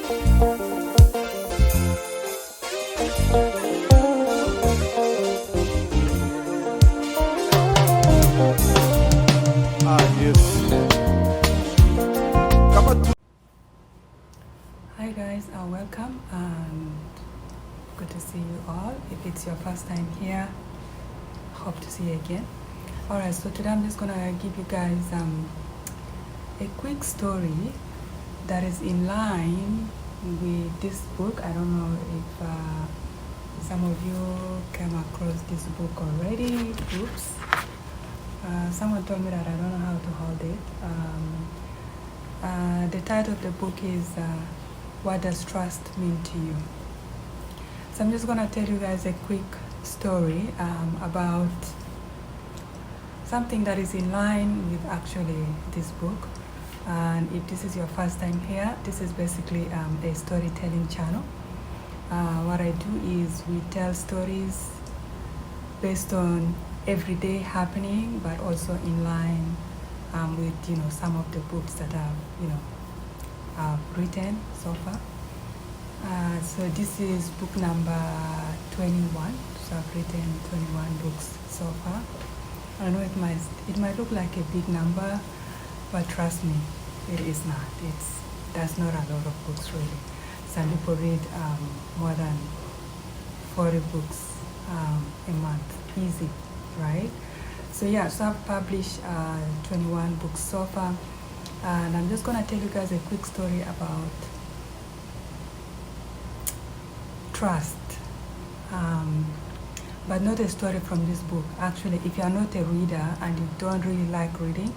Hi guys, welcome and good to see you all. If it's your first time here, hope to see you again. Alright, so today I'm just gonna give you guys a quick story that is in line with this book. I don't know if some of you came across this book already. Oops. Someone told me that I don't know how to hold it. The title of the book is What Does Trust Mean to You? So I'm just gonna tell you guys a quick story about something that is in line with actually this book. And if this is your first time here, this is basically a storytelling channel. What I do is we tell stories based on everyday happening, but also in line with some of the books that I've written so far. So this is book number 21. So I've written 21 books so far. I know it might look like a big number, but trust me, it is not. That's not a lot of books really. Some people read more than 40 books a month, easy, right? So yeah, so I've published 21 books so far, and I'm just gonna tell you guys a quick story about trust, but not a story from this book. Actually, if you are not a reader and you don't really like reading,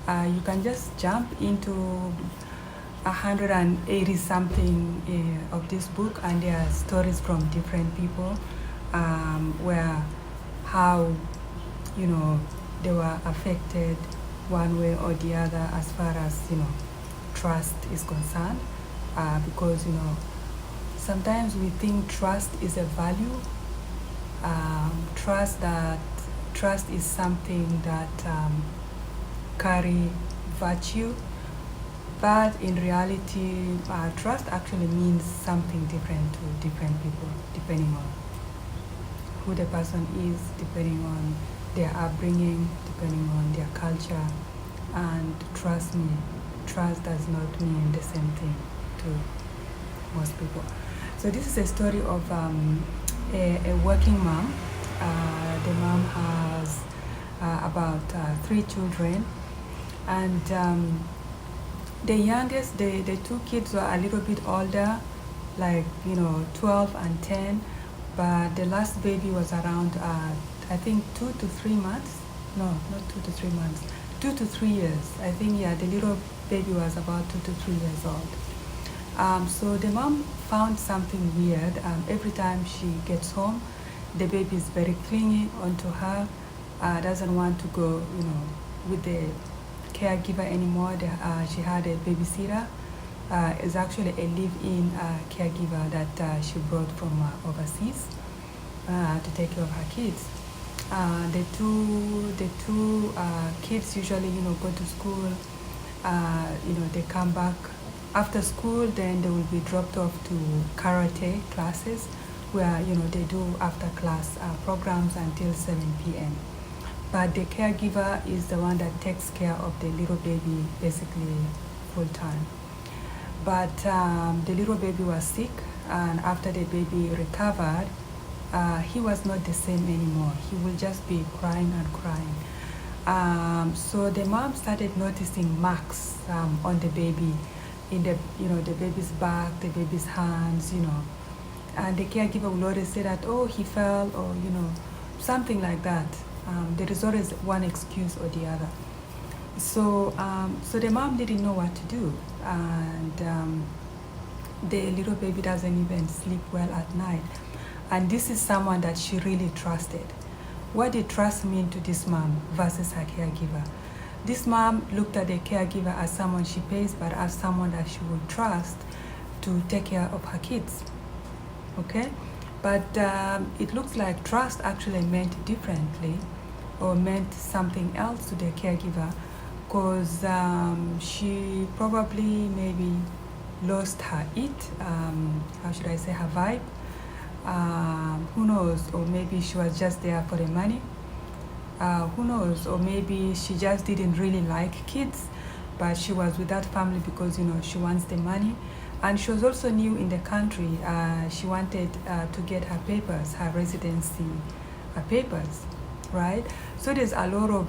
you can just jump into 180 something of this book, and there are stories from different people where how they were affected one way or the other as far as trust is concerned, because sometimes we think trust is a value, trust is something that carry virtue, but in reality trust actually means something different to different people, depending on who the person is, depending on their upbringing, depending on their culture. And trust me, trust does not mean the same thing to most people. So this is a story of a working mom. The mom has about 3 children, and the youngest, the 2 kids were a little bit older, like 12 and 10, but the last baby was around I think 2 to 3 months. No, not 2 to 3 months. 2 to 3 years. I think, yeah, the little baby was about 2 to 3 years old. So the mom found something weird. Every time she gets home, the baby is very clingy onto her. Doesn't want to go, with the caregiver anymore. She had a babysitter. It's actually a live-in caregiver that she brought from overseas to take care of her kids. The two kids usually go to school. They come back after school, then they will be dropped off to karate classes, where they do after class programs until 7 p.m. But the caregiver is the one that takes care of the little baby basically full time. But the little baby was sick, and after the baby recovered, he was not the same anymore. He will just be crying and crying. So the mom started noticing marks on the baby, in the the baby's back, the baby's hands, and the caregiver will always say that, oh, he fell, or something like that. There is always one excuse or the other. So so the mom didn't know what to do, and the little baby doesn't even sleep well at night. And this is someone that she really trusted. What did trust mean to this mom versus her caregiver? This mom looked at the caregiver as someone she pays, but as someone that she would trust to take care of her kids. Okay? But it looks like trust actually meant differently, or meant something else to the caregiver, because she probably maybe lost her how should I say, her vibe. Who knows, or maybe she was just there for the money. Who knows, or maybe she just didn't really like kids, but she was with that family because, you know, she wants the money. And she was also new in the country. She wanted to get her papers, her residency papers, right? So there's a lot of,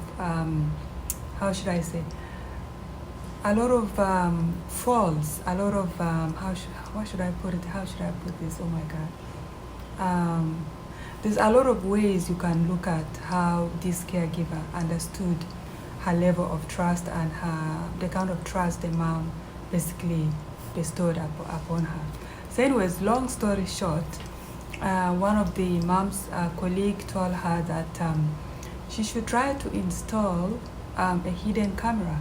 how should I say, a lot of faults, a lot of, what should I put it, how should I put this, oh my God. There's a lot of ways you can look at how this caregiver understood her level of trust and the kind of trust the mom basically bestowed upon her. So anyways, long story short, one of the mom's colleague told her that she should try to install a hidden camera,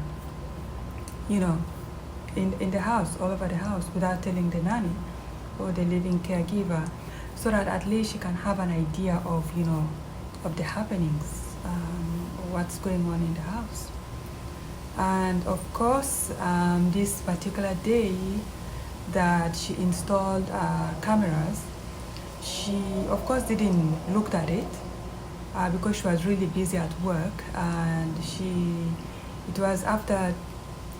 you know, in the house, all over the house, without telling the nanny or the living caregiver, so that at least she can have an idea of, you know, of the happenings, what's going on in the house. And of course, this particular day that she installed cameras, she of course didn't look at it because she was really busy at work, and it was after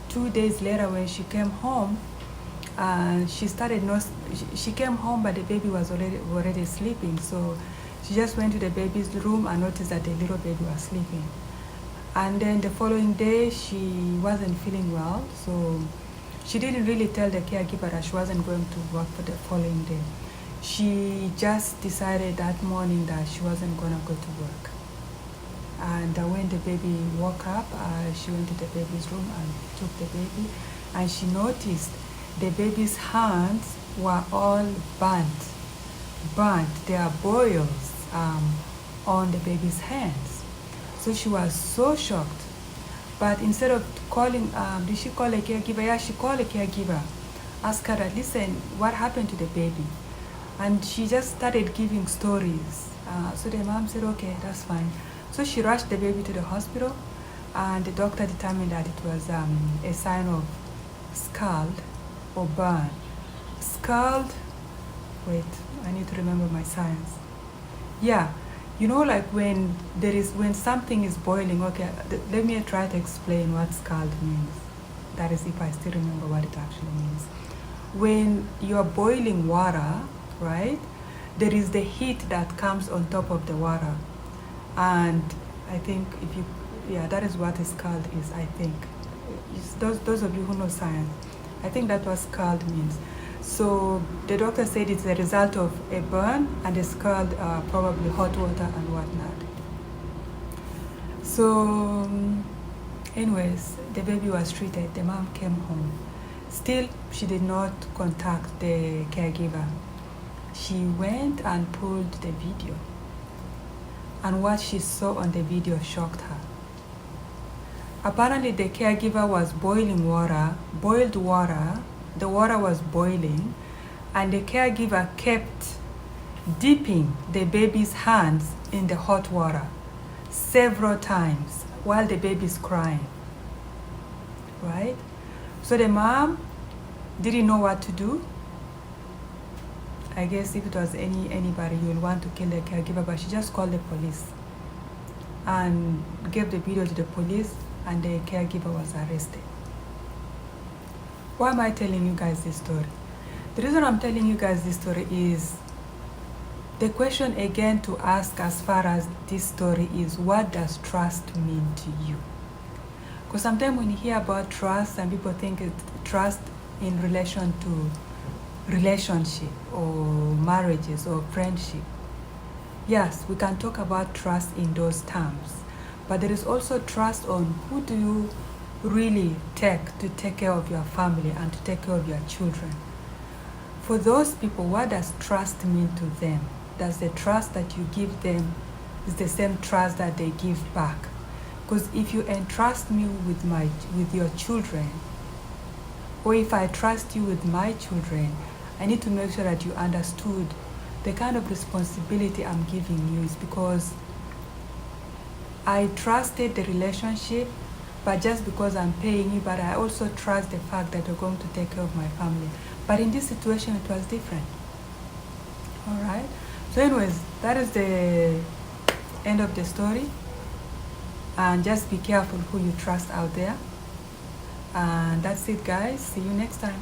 2 days later when she came home, and she came home, but the baby was already sleeping. So she just went to the baby's room and noticed that the little baby was sleeping. And then the following day, she wasn't feeling well, so she didn't really tell the caregiver that she wasn't going to work for the following day. She just decided that morning that she wasn't going to go to work. And when the baby woke up, she went to the baby's room and took the baby, and she noticed the baby's hands were all burnt. There are boils on the baby's hands. So she was so shocked. But instead of calling, did she call a caregiver? Yeah, she called a caregiver. Asked her that, listen, what happened to the baby? And she just started giving stories. So the mom said, okay, that's fine. So she rushed the baby to the hospital, and the doctor determined that it was a sign of scald or burn. Scald, wait, I need to remember my science. Yeah, you know, like when something is boiling, okay, let me try to explain what scald means. That is, if I still remember what it actually means. When you're boiling water, right, there is the heat that comes on top of the water. And I think that is what a scald is, I think. Those of you who know science, I think that's what scald means. So the doctor said it's a result of a burn and a scald, probably hot water and whatnot. So anyways, the baby was treated, the mom came home. Still, she did not contact the caregiver. She went and pulled the video. And what she saw on the video shocked her. Apparently, the caregiver was boiling water, the water was boiling, and the caregiver kept dipping the baby's hands in the hot water several times while the baby's crying, right? So the mom didn't know what to do. I guess if it was anybody, you would want to kill the caregiver, but she just called the police and gave the video to the police, and the caregiver was arrested. Why am I telling you guys this story? The reason I'm telling you guys this story is the question again to ask as far as this story is, what does trust mean to you? Because sometimes when you hear about trust, and people think it's trust in relation to relationship or marriages or friendship. Yes, we can talk about trust in those terms, but there is also trust on who do you really take to take care of your family and to take care of your children. For those people, what does trust mean to them? Does the trust that you give them is the same trust that they give back? Because if you entrust me with your children, or if I trust you with my children, I need to make sure that you understood the kind of responsibility I'm giving you is because I trusted the relationship, but just because I'm paying you, but I also trust the fact that you're going to take care of my family. But in this situation, it was different. All right. So anyways, that is the end of the story. And just be careful who you trust out there. And that's it, guys. See you next time.